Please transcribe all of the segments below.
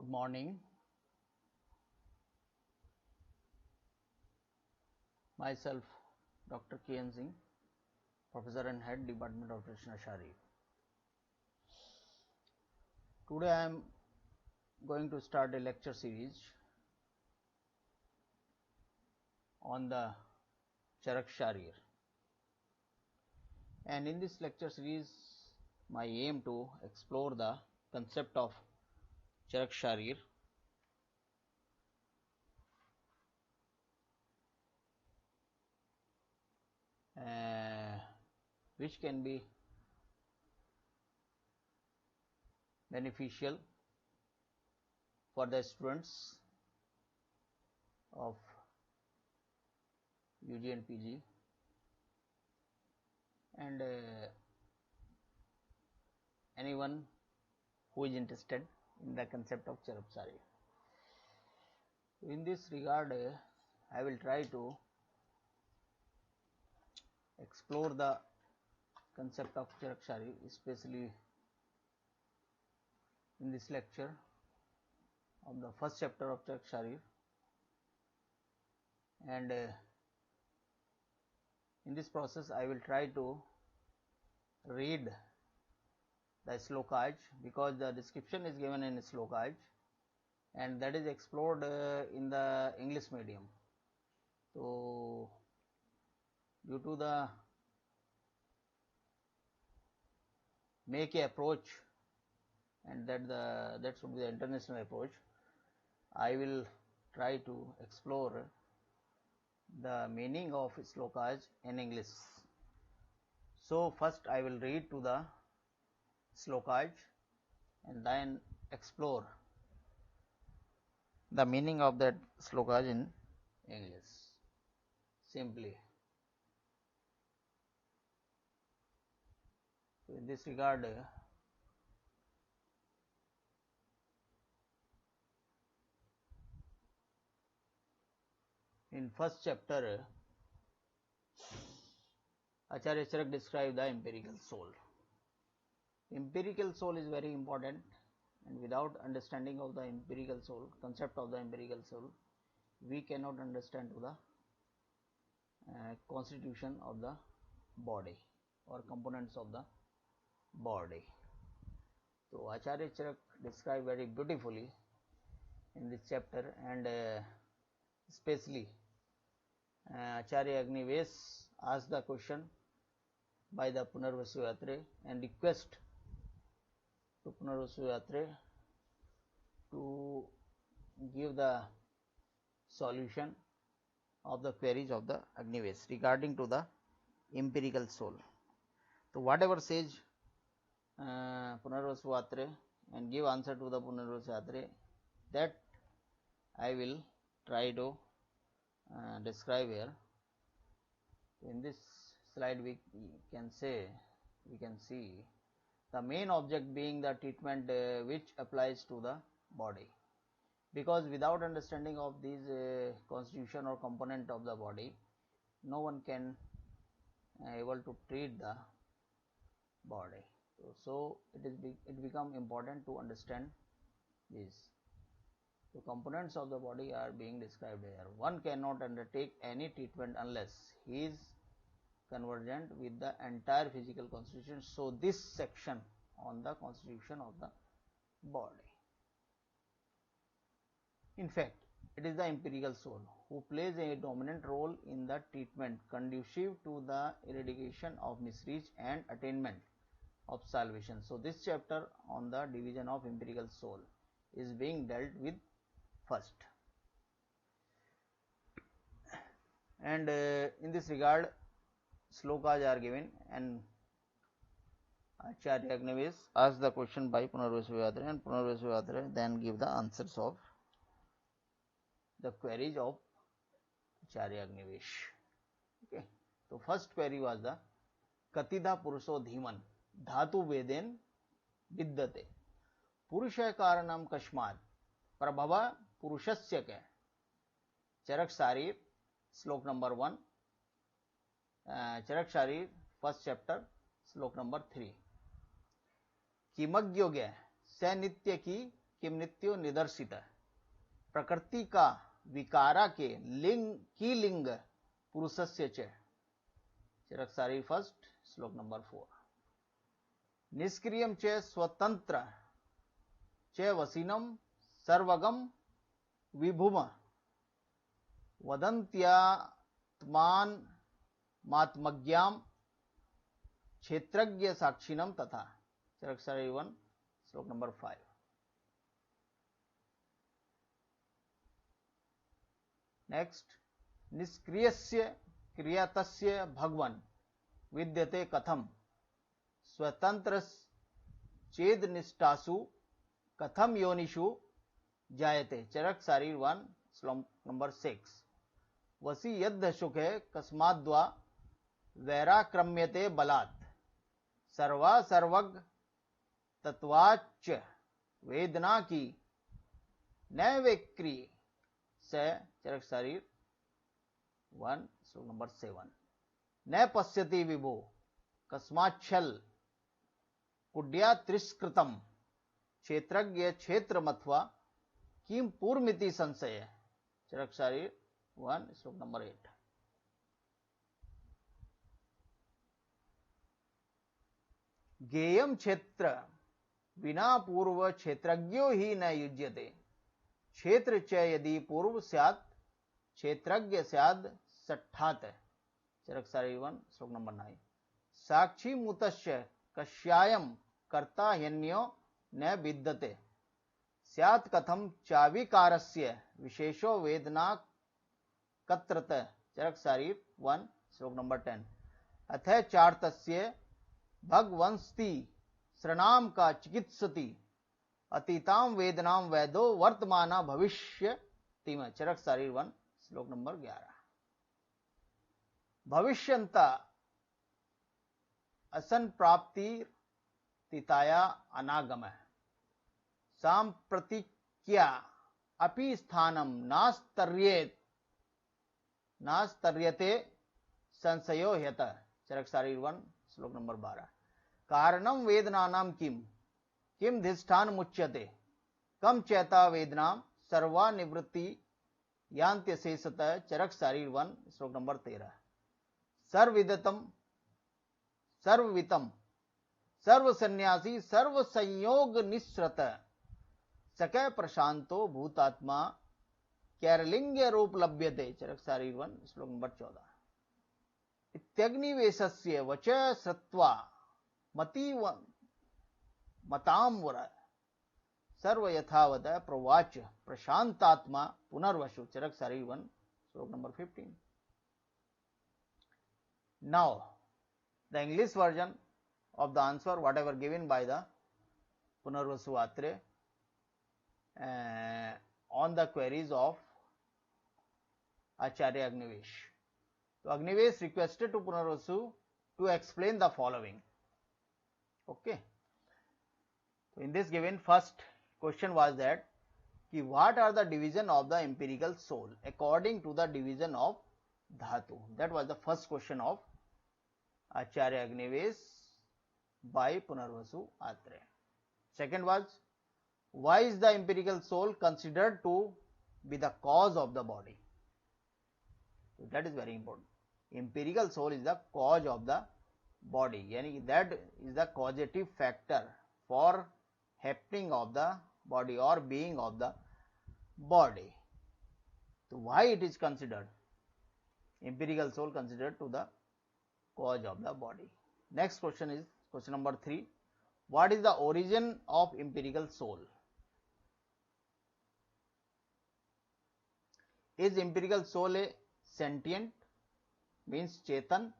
Good morning. Myself, Dr. K.N. Singh, Professor and Head, Department of Traditional Shari. Today I am going to start a lecture series on the Charak Sharir. And in this lecture series, my aim to explore the concept of Charak Sharir, which can be beneficial for the students of UG and PG and anyone who is interested in the concept of Charak Sharir. In this regard, I will try to explore the concept of Charak Sharir, especially in this lecture of the first chapter of Charak Sharir, and in this process I will try to read the slokaj, because the description is given in slokaj and that is explored in the English medium. So due to the make a approach, and that should be the international approach, I will try to explore the meaning of slokaj in English. So first I will read to the slokaj and then explore the meaning of that slokaj in English simply. So in this regard, in first chapter, Acharya Charak described the empirical soul. Empirical soul is very important, and without understanding of the empirical soul, concept of the empirical soul, we cannot understand to the constitution of the body or components of the body. So Acharya Charak described very beautifully in this chapter, and especially Acharya Agnivesh asked the question by the Punarvasu Yatre and request to Punarvasu Yatre to give the solution of the queries of the Agnivesh regarding to the empirical soul. So whatever says Punarvasu Yatre and give answer to the Punarvasu Yatre, that I will try to describe here. In this slide we can see the main object being the treatment which applies to the body, because without understanding of these constitution or component of the body, no one can able to treat the body. So it become important to understand this. The components of the body are being described here. One cannot undertake any treatment unless he is convergent with the entire physical constitution. So this section on the constitution of the body. In fact, it is the empirical soul who plays a dominant role in the treatment conducive to the eradication of misreach and attainment of salvation. So this chapter on the division of empirical soul is being dealt with first, and in this regard slokas are given, and Acharya Agnivesh asked the question by Punarvasu Yatre, and Punarvasu Yatre then give the answers of the queries of Acharya Agnivesh. Okay, so first query was the Katida Purusho Dhiman Dhatu Veden Vidyate Purusha Karanam Kashmat Prabhava Purushasya Ke. Charak Sharir, slok number 1, Charak Sharir, first chapter, slok number 3. किमज्ञोग्य स नित्य की किम नित्यो निदर्शित, प्रकृति का विकारा के लिंग की लिंग पुरुषस्य च, चरकसारी फर्स्ट श्लोक नंबर 4। निष्क्रियम च स्वतंत्र च वसीनम सर्वगम विभुम वदन्त्यात्मान मात्मज्ञाम क्षेत्रज्ञ साक्षिणम तथा, चरकसारी 1 श्लोक नंबर 5। नेक्स्ट, निष्क्रियस्य क्रियातस्य भगवन् विद्यते कथम स्वतंत्र चेद निष्ठासु कथम योनिषु जायते, चरकसारी 1 श्लोक नंबर 6। वसी यद्ध सुखे कस्माद्वा वैराक्रम्यते बलात् सर्वा सर्वग तत्वाच्च वेदना की नैवेक्री से, चरकसारी 1 श्लोक नंबर 7। न पश्यति विभो कस्माच्छल कुड्या त्रिष्कृतम क्षेत्रज्ञ क्षेत्रमथवा किम पूर्वमिति संशय, चरकसारी 1 श्लोक नंबर 8। गेयम क्षेत्र विना पूर्व क्षेत्रज्ञो ही न युज्यते, क्षेत्र च यदि पूर्व स्यात् क्षेत्रज्ञ स्याद् सट्ठात्, चरकसारी 1 श्लोक नंबर 9। साक्षी मुतस्य कस्यायम कर्ता ह्यन्यो न विद्यते स्यात् कथम चाविकारस्य विशेषो वेदना कत्रत, चरकसारी 1 श्लोक नंबर 10। अथ चार्तस्य भगवंस्ति श्रणाम का चिकित्सति अतीताम वेदनाम वैदो वर्तमाना भविष्य तिम, चरकसारी 1 श्लोक नंबर 11। भविष्यंता असन प्राप्ति तिताया अनागम सांप्रतिक्या अपि स्थानम नास्तर्यते संशयो ह्यत, चरकसारी 1 श्लोक नंबर 12। कारणम वेदनानाम किम धिष्ठान मुच्यते कम चैता वेदनाम सर्वा निवृत्ति यांत्यशेषत, चरकसारी 1 श्लोक नंबर 13। सर्ववितम सर्वसन्यासी सर्वसंयोग निस्सृत सकै प्रशांतो भूतात्मा कैरलिंग रूप लभ्यते, चरकसारी 1 श्लोक नंबर 14। इत्यग्निवेशस्य वच श्रुत्वा मतांवर सर्व यथावत प्रवाच प्रशांतात्मा पुनर्वसु, चरकसारी 1 श्लोक number 15। Now the English version of the answer whatever given by the Punarvasu Atre on the queries of Acharya Agnivesh. So Agnivesh requested to Punarvasu to explain the following. Okay. So in this given first question was that what are the division of the empirical soul according to the division of dhatu. That was the first question of Acharya Agnivesh by Punarvasu Atre. Second was, why is the empirical soul considered to be the cause of the body? So that is very important. Empirical soul is the cause of the body, yani that is the causative factor for happening of the body or being of the body. So why it is considered? Empirical soul considered to the cause of the body. Next question is question number 3. What is the origin of empirical soul? Is empirical soul a sentient, means chetan,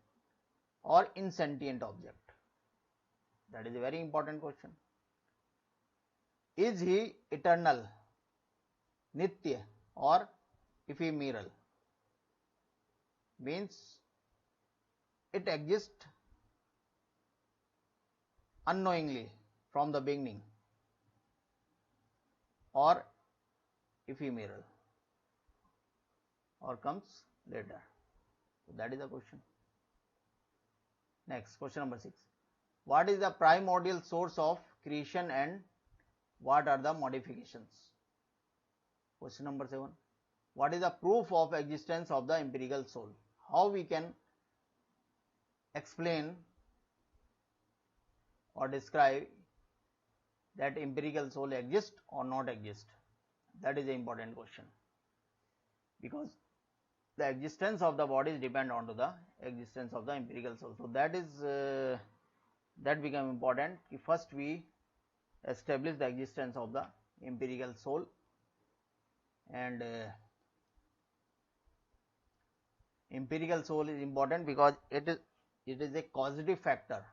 or insentient object? That is a very important question. Is he eternal, nitya, or ephemeral? Means it exists unknowingly from the beginning, or ephemeral, or comes later. So that is the question. Next, question number 6. What is the primordial source of creation and What are the modifications? Question number 7. What is the proof of existence of the empirical soul? How we can explain or describe that empirical soul exists or not exist? That is an important question, because the existence of the bodies depend on to the existence of the empirical soul. So that become important. First we establish the existence of the empirical soul, and empirical soul is important because it is a causative factor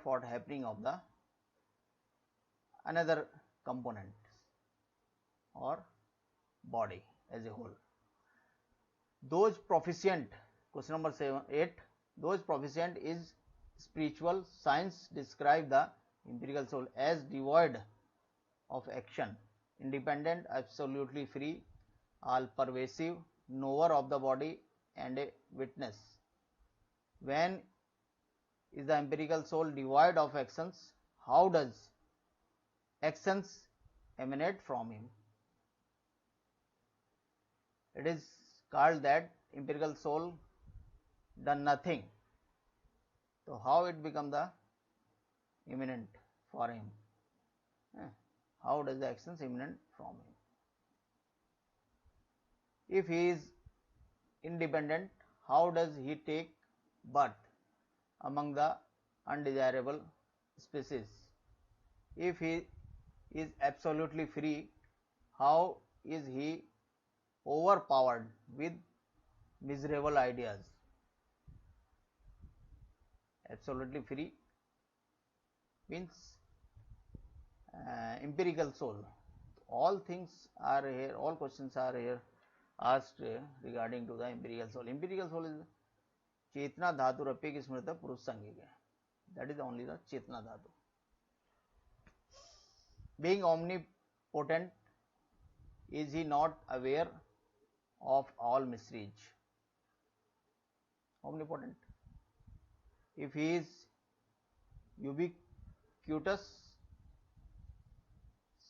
for happening of the another component or body as a whole. Those proficient, question number 8, those proficient is spiritual science describe the empirical soul as devoid of action, independent, absolutely free, all pervasive, knower of the body, and a witness. When is the empirical soul devoid of actions? How does actions emanate from him? It is called that empirical soul done nothing. So how it become the immanent for him? How does the actions emanate from him? If he is independent, how does he take birth among the undesirable species? If he is absolutely free, how is he overpowered with miserable ideas? Absolutely free means empirical soul. All things are here, all questions are here asked regarding to the empirical soul. Empirical soul is Chetna Dhatu Rapik Smrita Purush Sangika. That is only the Chetna Dhatu. Being omnipotent, is he not aware of all mysteries? Omnipotent. If he is ubiquitous,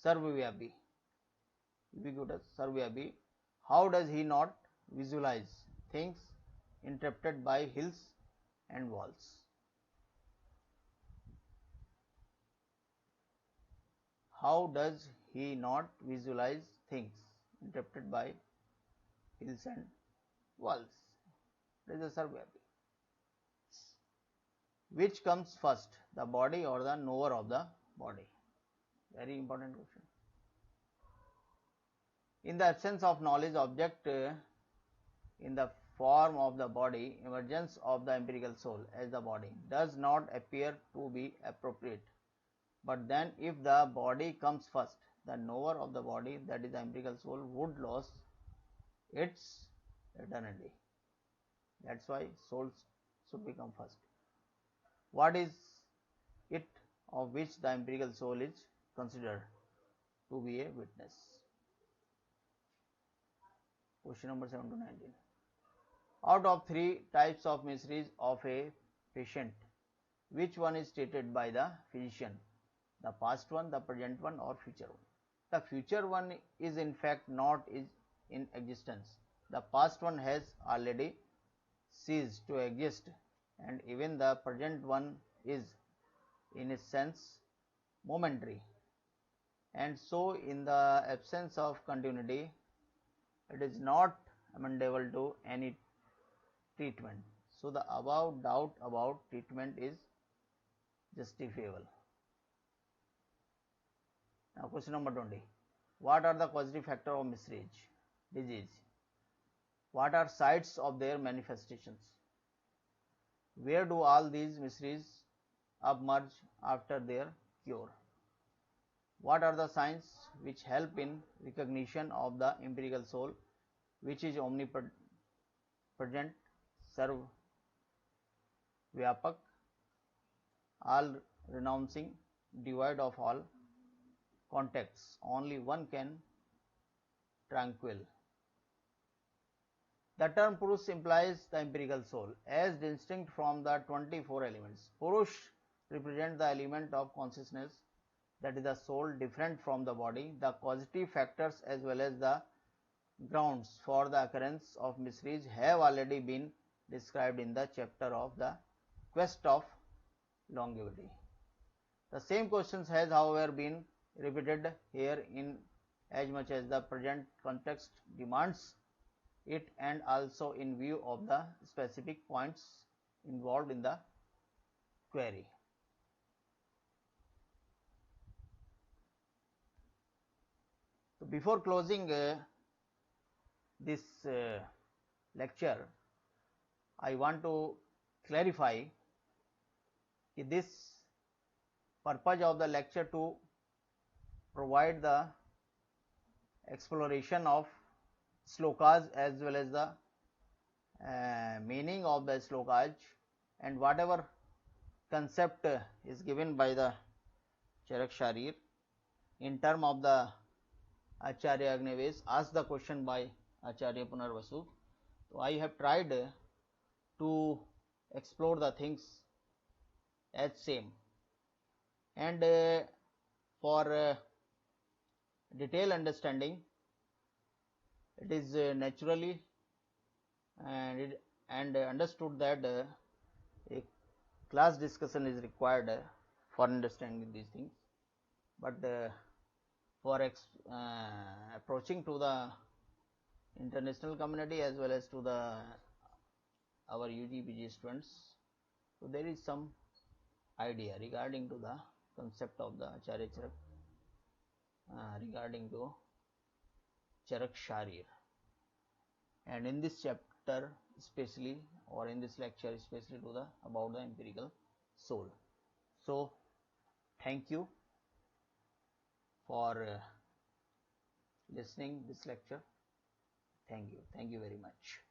sarvavyapi, how does he not visualize things interrupted by hills and walls? How does he not visualize things interrupted by hills and walls? That is a sarvavyapi. Which comes first, the body or the knower of the body? Very important question. In the absence of knowledge object in the form of the body, emergence of the empirical soul as the body does not appear to be appropriate. But then if the body comes first, the knower of the body, that is the empirical soul, would lose its eternity. That's why souls should become first. What is it of which the empirical soul is considered to be a witness? Question number 7 to 19. Out of 3 types of miseries of a patient, which one is stated by the physician? The past one, the present one, or future one? The future one is in fact not in existence. The past one has already ceased to exist, and even the present one is in a sense momentary. And so in the absence of continuity, it is not amenable to any treatment. So the above doubt about treatment is justifiable. Now question number 20. What are the causative factors of disease? What are sites of their manifestations? Where do all these miseries emerge after their cure? What are the signs which help in recognition of the empirical soul, which is omnipresent, sarv vyapak, all renouncing, devoid of all contacts, only one can tranquil? The term Purush implies the empirical soul as distinct from the 24 elements. Purush represents the element of consciousness that is the soul, different from the body. The causative factors as well as the grounds for the occurrence of miscarriage have already been described in the chapter of the quest of longevity. The same questions has however been repeated here in as much as the present context demands it, and also in view of the specific points involved in the query. So before closing this lecture, I want to clarify this purpose of the lecture to provide the exploration of slokas as well as the meaning of the slokas, and whatever concept is given by the Charak Sharir in term of the Acharya Agnivesh asked the question by Acharya Punarvasu. So I have tried to explore the things as same, and for detailed understanding it is naturally and understood that a class discussion is required for understanding these things, but for approaching to the international community as well as to the our UG PG students, so there is some idea regarding to the concept of the Acharya Charak regarding to Charak Sharir, and in this chapter especially, or in this lecture especially to the about the empirical soul. So thank you for listening this lecture. Thank you very much.